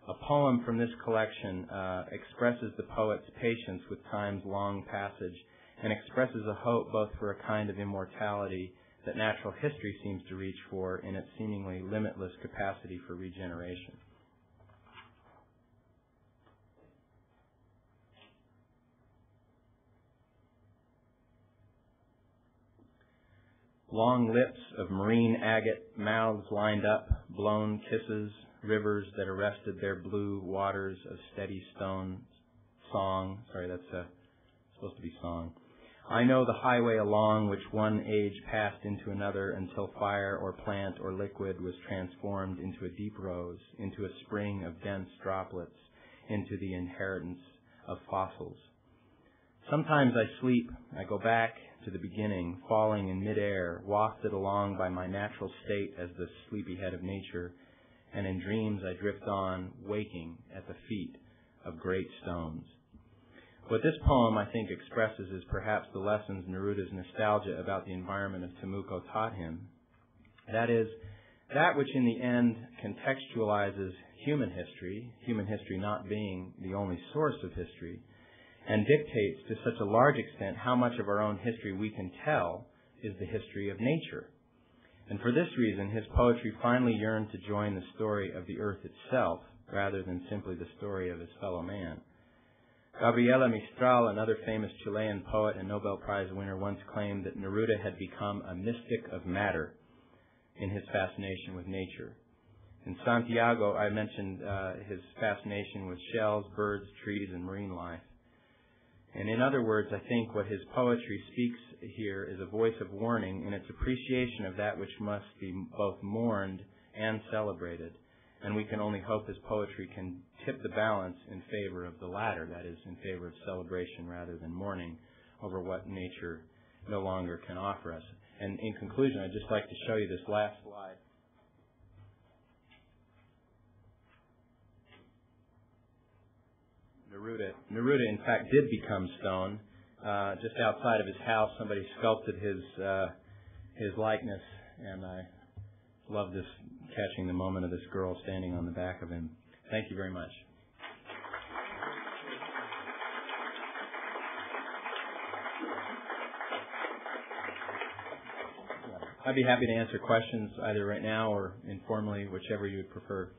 A poem from this collection expresses the poet's patience with time's long passage and expresses a hope both for a kind of immortality that natural history seems to reach for in its seemingly limitless capacity for regeneration. Long lips of marine agate, mouths lined up, blown kisses, rivers that arrested their blue waters of steady stone song. Sorry, that's supposed to be song. I know the highway along which one age passed into another until fire or plant or liquid was transformed into a deep rose, into a spring of dense droplets, into the inheritance of fossils. Sometimes I sleep, I go back to the beginning, falling in midair, wafted along by my natural state as the sleepyhead of nature, and in dreams I drift on, waking at the feet of great stones. What this poem, I think, expresses is perhaps the lessons Neruda's nostalgia about the environment of Temuco taught him. That is, that which in the end contextualizes human history not being the only source of history, and dictates to such a large extent how much of our own history we can tell is the history of nature. And for this reason, his poetry finally yearned to join the story of the earth itself rather than simply the story of his fellow man. Gabriela Mistral, another famous Chilean poet and Nobel Prize winner, once claimed that Neruda had become a mystic of matter in his fascination with nature. In Santiago, I mentioned his fascination with shells, birds, trees, and marine life. And in other words, I think what his poetry speaks here is a voice of warning in its appreciation of that which must be both mourned and celebrated. And we can only hope his poetry can tip the balance in favor of the latter, that is, in favor of celebration rather than mourning over what nature no longer can offer us. And in conclusion, I'd just like to show you this last slide. Neruda, in fact, did become stone. Just outside of his house, somebody sculpted his likeness, and I love this, catching the moment of this girl standing on the back of him. Thank you very much. I'd be happy to answer questions either right now or informally, whichever you would prefer.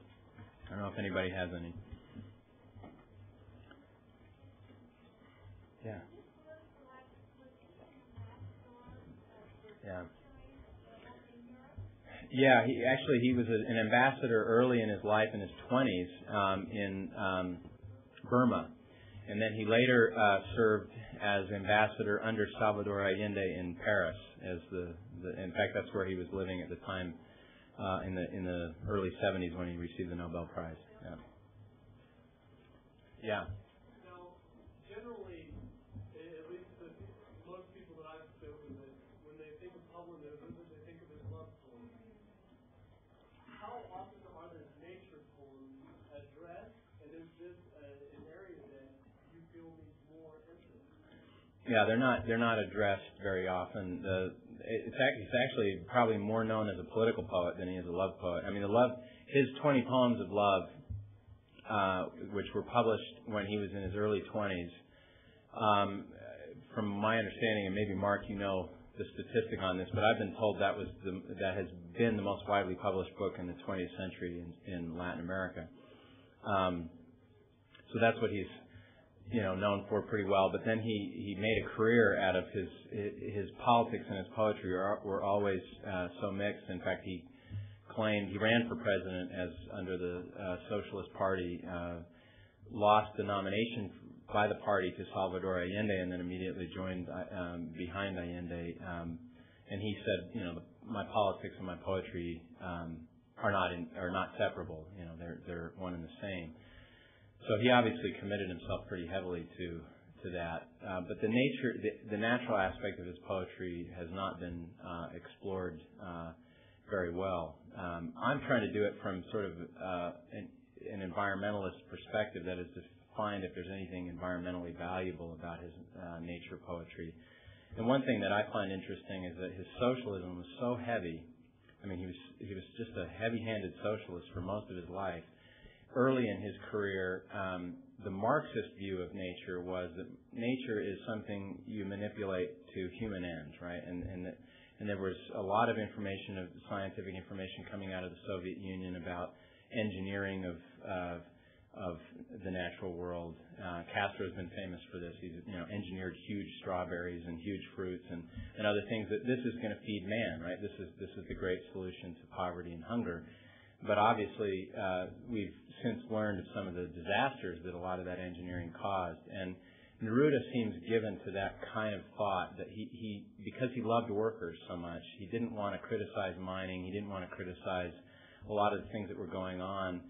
I don't know if anybody has any. Yeah. Yeah. Yeah, he was an ambassador early in his life, in his 20s, in Burma. And then he later served as ambassador under Salvador Allende in Paris. In fact, that's where he was living at the time, in the early 70s when he received the Nobel Prize. Yeah. Yeah. Now, generally, at least most people that I've spoken with, when they think of Pablo Neruda, they think of his love poems. How often are the nature poems addressed, and is this an area that you feel needs more emphasis? Yeah, they're not addressed very often. He's actually probably more known as a political poet than he is a love poet. I mean, his 20 poems of love, which were published when he was in his early 20s, from my understanding, and maybe Mark, you know the statistic on this, but I've been told that has been the most widely published book in the 20th century in Latin America. So that's what he's known for pretty well. But then he made a career out of his politics, and his poetry were always so mixed. In fact, he ran for president under the Socialist Party, lost the nomination by the party to Salvador Allende, and then immediately joined behind Allende. And he said, my politics and my poetry are not separable. They're one and the same. So he obviously committed himself pretty heavily to that. But the natural aspect of his poetry has not been explored very well. I'm trying to do it from sort of an environmentalist perspective, that is to find if there's anything environmentally valuable about his nature poetry. And one thing that I find interesting is that his socialism was so heavy. I mean, he was just a heavy-handed socialist for most of his life. Early in his career, the Marxist view of nature was that nature is something you manipulate to human ends, right? And there was a lot of scientific information coming out of the Soviet Union about engineering of the natural world. Castro's been famous for this. He's engineered huge strawberries and huge fruits and other things, that this is going to feed man, right? This is the great solution to poverty and hunger. But obviously, we've since learned of some of the disasters that a lot of that engineering caused. And Neruda seems given to that kind of thought, that he because he loved workers so much, he didn't want to criticize mining, he didn't want to criticize a lot of the things that were going on,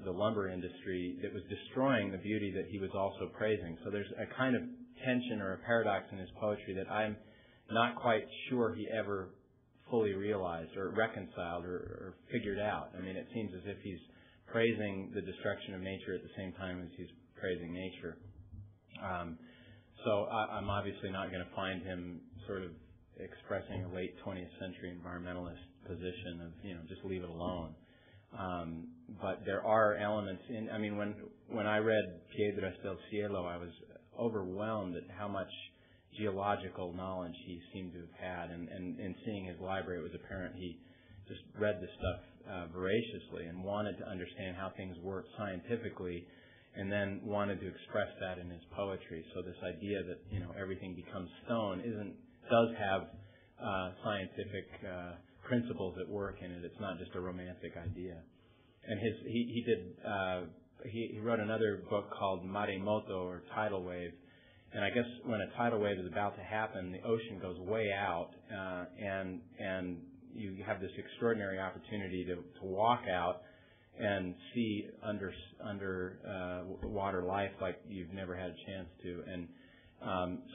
the lumber industry, that was destroying the beauty that he was also praising. So there's a kind of tension or a paradox in his poetry that I'm not quite sure he ever fully realized or reconciled or figured out. I mean, it seems as if he's praising the destruction of nature at the same time as he's praising nature. So I'm obviously not going to find him sort of expressing a late 20th century environmentalist position of, just leave it alone. But there are elements in, I mean, when I read Piedras del Cielo, I was overwhelmed at how much geological knowledge he seemed to have had. And in seeing his library, it was apparent he just read this stuff voraciously and wanted to understand how things work scientifically, and then wanted to express that in his poetry. So this idea that everything becomes stone does have scientific principles at work in it. It's not just a romantic idea. And he wrote another book called Maremoto, or Tidal Wave. And I guess when a tidal wave is about to happen, the ocean goes way out, and you have this extraordinary opportunity to walk out and see under water life like you've never had a chance to. And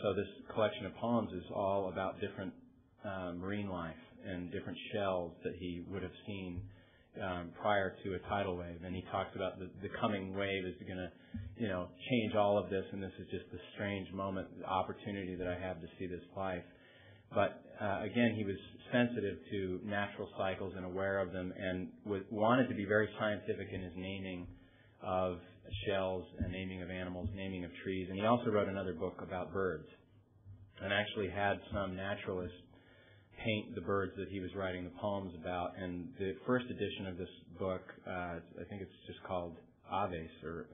so this collection of poems is all about different marine life and different shells that he would have seen prior to a tidal wave. And he talks about the coming wave is going to change all of this, and this is just the strange moment, the opportunity that I have to see this life. But again, he was sensitive to natural cycles and aware of them, and wanted to be very scientific in his naming of shells and naming of animals, naming of trees. And he also wrote another book about birds, and actually had some naturalists paint the birds that he was writing the poems about. And the first edition of this book, I think it's just called Aves, or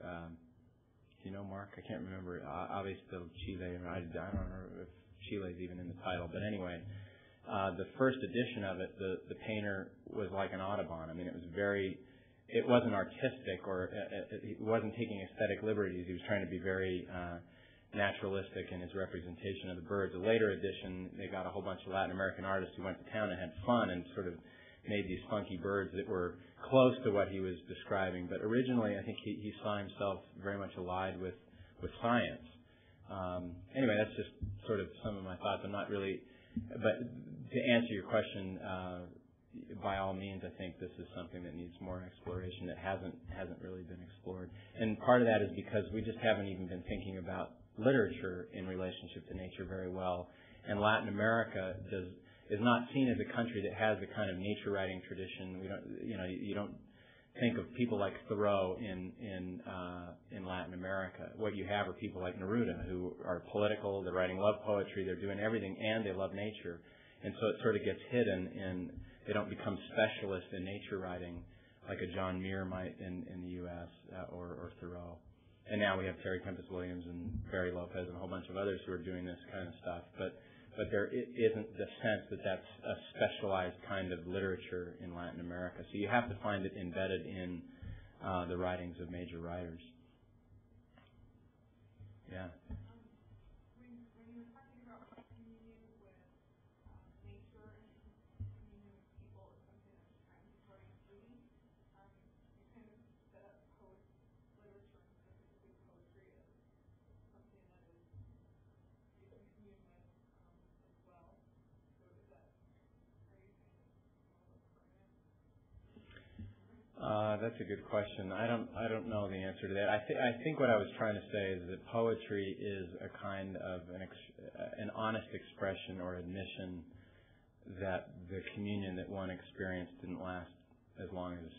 do you know, Mark? I can't remember. Aves del Chile, or I don't know if Chile is even in the title. But anyway, the first edition of it, the painter was like an Audubon. I mean, it wasn't artistic, or it wasn't taking aesthetic liberties. He was trying to be very naturalistic in his representation of the birds. A later edition, they got a whole bunch of Latin American artists who went to town and had fun and sort of made these funky birds that were close to what he was describing. But originally, I think he saw himself very much allied with science. Anyway, that's just sort of some of my thoughts. I'm not really, but to answer your question, by all means, I think this is something that needs more exploration that hasn't really been explored. And part of that is because we just haven't even been thinking about literature in relationship to nature very well. And Latin America is not seen as a country that has the kind of nature writing tradition. You don't think of people like Thoreau in Latin America. What you have are people like Neruda, who are political, they're writing love poetry, they're doing everything, and they love nature. And so it sort of gets hidden, and they don't become specialists in nature writing like a John Muir might in the U.S. Or Thoreau. And now we have Terry Tempest Williams and Barry Lopez and a whole bunch of others who are doing this kind of stuff. But there isn't the sense that that's a specialized kind of literature in Latin America. So you have to find it embedded in the writings of major writers. Yeah. When you were talking about communion with nature and communion with people is something that I'm very including, you kind of set up literature and specifically poetry as something that is you can commune with as well. So is that, are you saying it's more permanent? That's a good question. I don't know the answer to that. I think what I was trying to say is that poetry is a kind of an honest expression or admission that the communion that one experienced didn't last as long as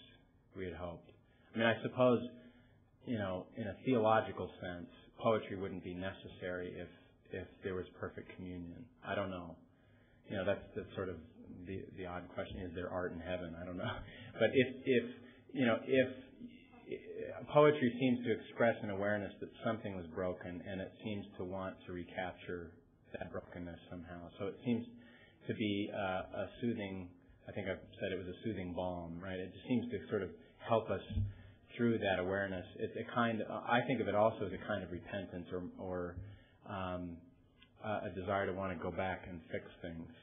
we had hoped. I mean, I suppose, in a theological sense, poetry wouldn't be necessary if there was perfect communion. I don't know. That's sort of the odd question. Is there art in heaven? I don't know. But if poetry seems to express an awareness that something was broken, and it seems to want to recapture that brokenness somehow. So it seems to be a soothing, I think I've said it was a soothing balm, right? It just seems to sort of help us through that awareness. It's a kind of, I think of it also as a kind of repentance or a desire to want to go back and fix things.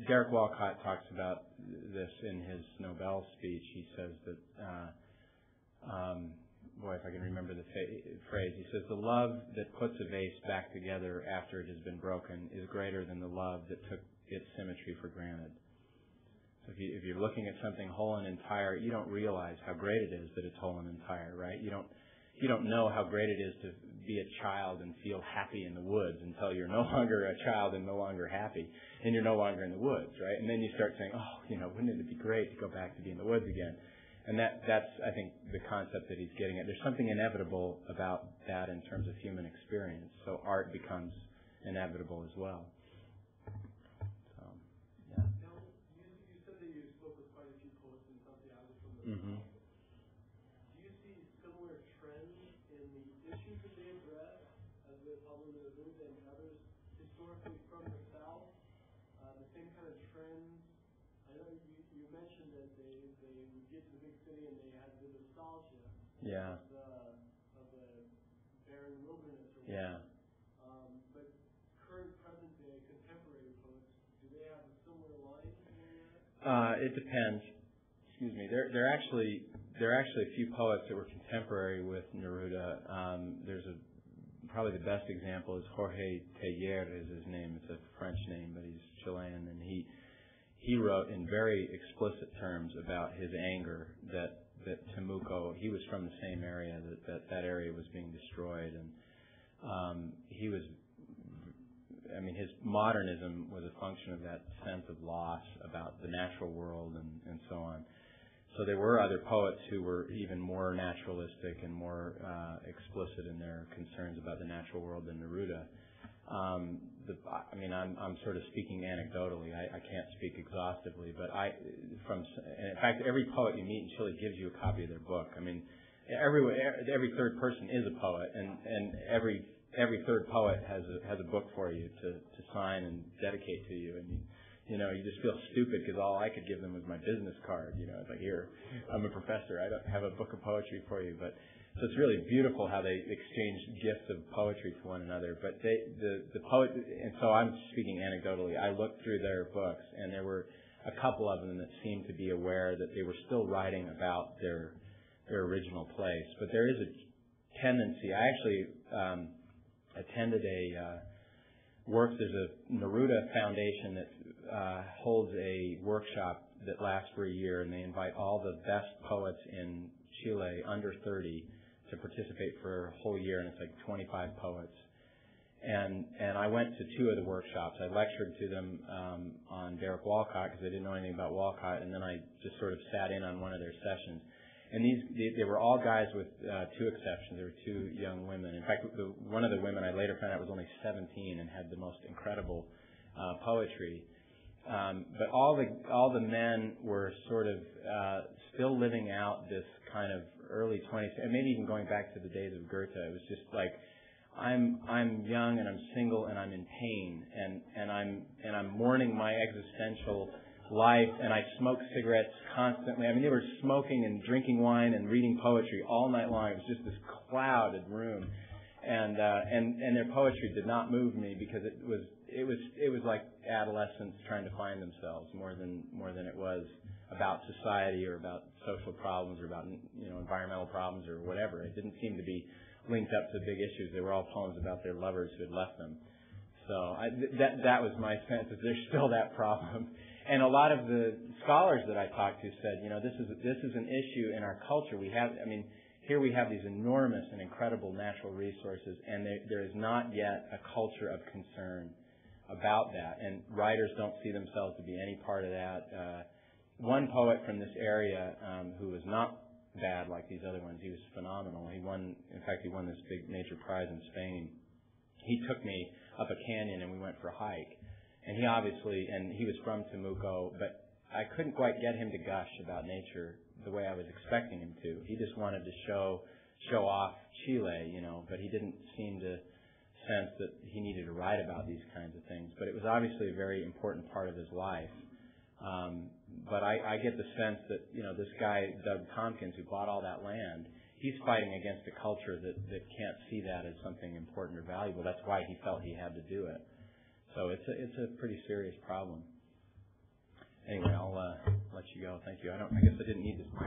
Derek Walcott talks about this in his Nobel speech. He says that, if I can remember the phrase, he says, the love that puts a vase back together after it has been broken is greater than the love that took its symmetry for granted. So if you're looking at something whole and entire, you don't realize how great it is that it's whole and entire, right? You don't know how great it is to be a child and feel happy in the woods until you're no longer a child and no longer happy, and you're no longer in the woods, right? And then you start saying, wouldn't it be great to go back to be in the woods again? And that's, I think, the concept that he's getting at. There's something inevitable about that in terms of human experience. So art becomes inevitable as well. So, yeah. Now, you said that you spoke with quite a few poets in Santiago from the Mm-hmm. Do you see similar trends in the issues that they address, as with Pablo Neruda and others historically from the South? The same kind of trends? I know you mentioned that they would get to the big city and they had the nostalgia of the barren wilderness. Yeah. But current, present day, contemporary poets, do they have a similar line? It depends. Excuse me. There are actually a few poets that were contemporary with Neruda. Probably the best example is Jorge Teilhard is his name. It's a French name, but he's Chilean, and he wrote in very explicit terms about his anger that Temuco, he was from the same area, that area was being destroyed, and his modernism was a function of that sense of loss about the natural world and so on. So there were other poets who were even more naturalistic and more explicit in their concerns about the natural world than Neruda. I'm sort of speaking anecdotally. I can't speak exhaustively, but in fact, every poet you meet in Chile gives you a copy of their book. I mean, every third person is a poet, and every third poet has a book for you to sign and dedicate to you, and you just feel stupid because all I could give them was my business card. It's like, here, I'm a professor. I don't have a book of poetry for you, but. So it's really beautiful how they exchange gifts of poetry to one another. But the poet, and so I'm speaking anecdotally. I looked through their books, and there were a couple of them that seemed to be aware that they were still writing about their original place. But there is a tendency. I actually attended there's a Neruda Foundation that holds a workshop that lasts for a year, and they invite all the best poets in Chile under 30 to participate for a whole year, and it's like 25 poets. And I went to two of the workshops. I lectured to them on Derek Walcott because I didn't know anything about Walcott, and then I just sort of sat in on one of their sessions. And they were all guys with two exceptions. There were two young women. In fact, one of the women I later found out was only 17 and had the most incredible poetry. But all the men were sort of still living out this kind of early 20s, and maybe even going back to the days of Goethe. It was just like, I'm young and I'm single and I'm in pain and I'm mourning my existential life, and I smoke cigarettes constantly. I mean, they were smoking and drinking wine and reading poetry all night long. It was just this clouded room, and their poetry did not move me because it was like adolescents trying to find themselves more than it was about society or about social problems or about environmental problems or whatever. It didn't seem to be linked up to big issues. They were all poems about their lovers who had left them. So that was my sense, is there's still that problem. And a lot of the scholars that I talked to said, this is an issue in our culture. Here we have these enormous and incredible natural resources, and there is not yet a culture of concern about that. And writers don't see themselves to be any part of that. One poet from this area, who was not bad like these other ones, he was phenomenal. He won this big major prize in Spain. He took me up a canyon and we went for a hike. And he was from Temuco, but I couldn't quite get him to gush about nature the way I was expecting him to. He just wanted to show off Chile, but he didn't seem to sense that he needed to write about these kinds of things. But it was obviously a very important part of his life. But I get the sense that, this guy, Doug Tompkins, who bought all that land, he's fighting against a culture that can't see that as something important or valuable. That's why he felt he had to do it. So it's a pretty serious problem. Anyway, I'll let you go. Thank you. I guess I didn't need this mic.